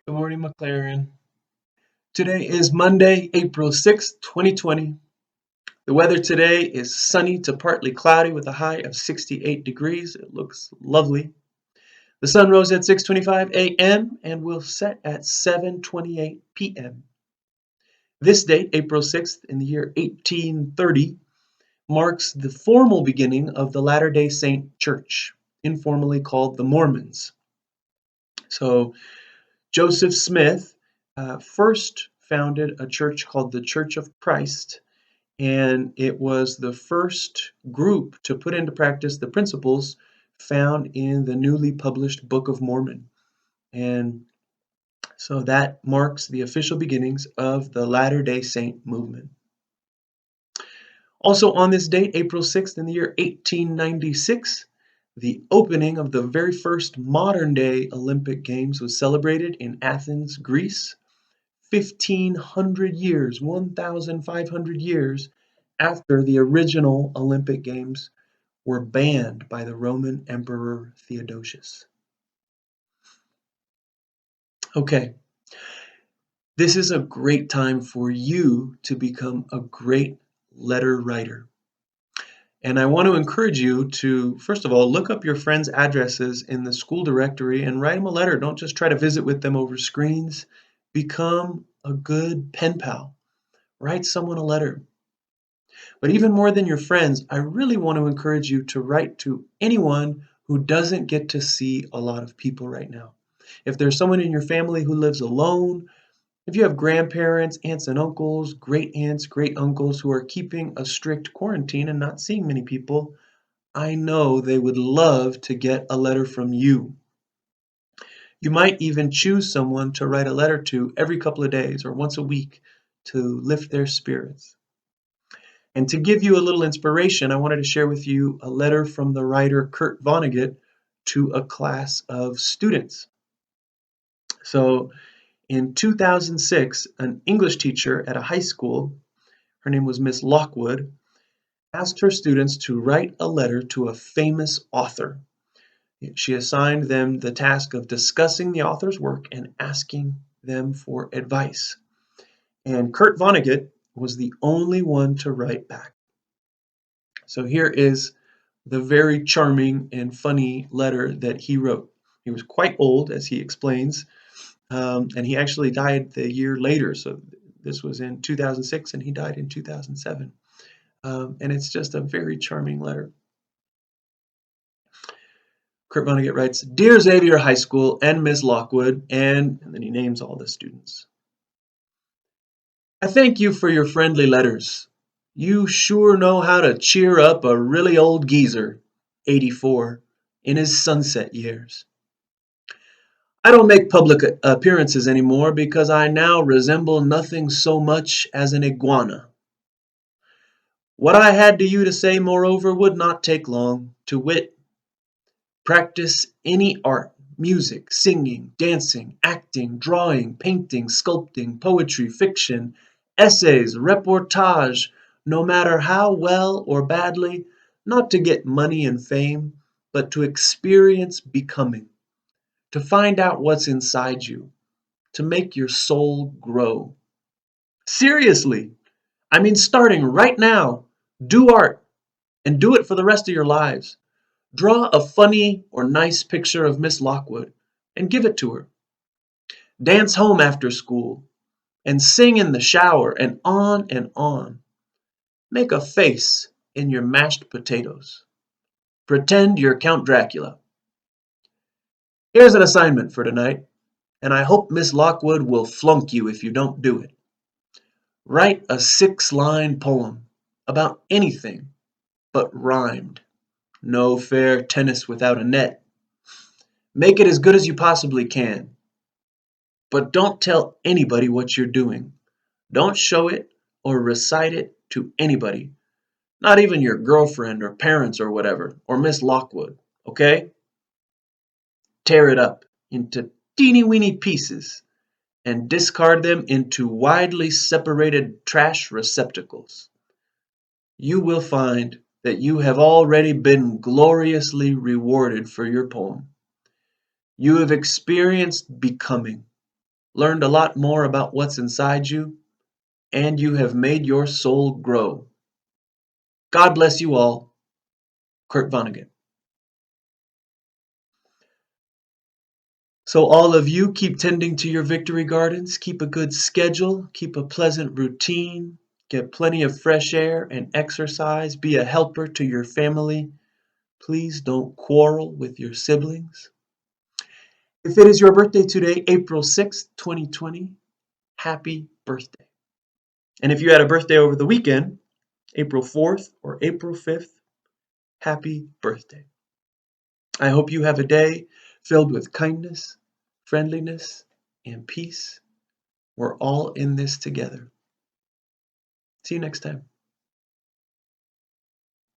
Good morning, MacLaren. Today is Monday, April 6th, 2020. The weather today is sunny to partly cloudy with a high of 68 degrees. It looks lovely. The sun rose at 6:25 a.m. and will set at 7:28 p.m. This date, April 6th, in the year 1830, marks the formal beginning of the Latter-day Saint Church, informally called the Mormons. So Joseph Smith first founded a church called the Church of Christ, and it was the first group to put into practice the principles found in the newly published Book of Mormon. And so that marks the official beginnings of the Latter-day Saint movement. Also on this date, April 6th, in the year 1896, the opening of the very first modern-day Olympic Games was celebrated in Athens, Greece, 1,500 years, 1,500 years after the original Olympic Games were banned by the Roman Emperor Theodosius. Okay, this is a great time for you to become a great letter writer. And I want to encourage you to, first of all, look up your friends' addresses in the school directory and write them a letter. Don't just try to visit with them over screens. Become a good pen pal. Write someone a letter. But even more than your friends, I really want to encourage you to write to anyone who doesn't get to see a lot of people right now. If there's someone in your family who lives alone, if you have grandparents, aunts and uncles, great aunts, great uncles who are keeping a strict quarantine and not seeing many people, I know they would love to get a letter from you. You might even choose someone to write a letter to every couple of days or once a week to lift their spirits. And to give you a little inspiration, I wanted to share with you a letter from the writer Kurt Vonnegut to a class of students. So in 2006, an English teacher at a high school, her name was Miss Lockwood, asked her students to write a letter to a famous author. She assigned them the task of discussing the author's work and asking them for advice. And Kurt Vonnegut was the only one to write back. So here is the very charming and funny letter that he wrote. He was quite old, as he explains, and he actually died the year later. So this was in 2006, and he died in 2007. And it's just a very charming letter. Kurt Vonnegut writes, "Dear Xavier High School and Miss Lockwood," and then he names all the students. "I thank you for your friendly letters. You sure know how to cheer up a really old geezer, 84, in his sunset years. I don't make public appearances anymore because I now resemble nothing so much as an iguana. What I had to you to say, moreover, would not take long, to wit, practice any art, music, singing, dancing, acting, drawing, painting, sculpting, poetry, fiction, essays, reportage, no matter how well or badly, not to get money and fame, but to experience becoming, to find out what's inside you, to make your soul grow. Seriously, I mean, starting right now, do art and do it for the rest of your lives. Draw a funny or nice picture of Miss Lockwood and give it to her. Dance home after school and sing in the shower and on and on. Make a face in your mashed potatoes. Pretend you're Count Dracula. Here's an assignment for tonight, and I hope Miss Lockwood will flunk you if you don't do it. Write a 6-line poem about anything but rhymed. No fair tennis without a net. Make it as good as you possibly can. But don't tell anybody what you're doing. Don't show it or recite it to anybody. Not even your girlfriend or parents or whatever, or Miss Lockwood, okay? Tear it up into teeny-weeny pieces and discard them into widely separated trash receptacles. You will find that you have already been gloriously rewarded for your poem. You have experienced becoming, learned a lot more about what's inside you, and you have made your soul grow. God bless you all. Kurt Vonnegut. So all of you, keep tending to your victory gardens, keep a good schedule, keep a pleasant routine, get plenty of fresh air and exercise, be a helper to your family. Please don't quarrel with your siblings. If it is your birthday today, April 6th, 2020, happy birthday. And if you had a birthday over the weekend, April 4th or April 5th, happy birthday. I hope you have a day filled with kindness, friendliness, and peace. We're all in this together. See you next time.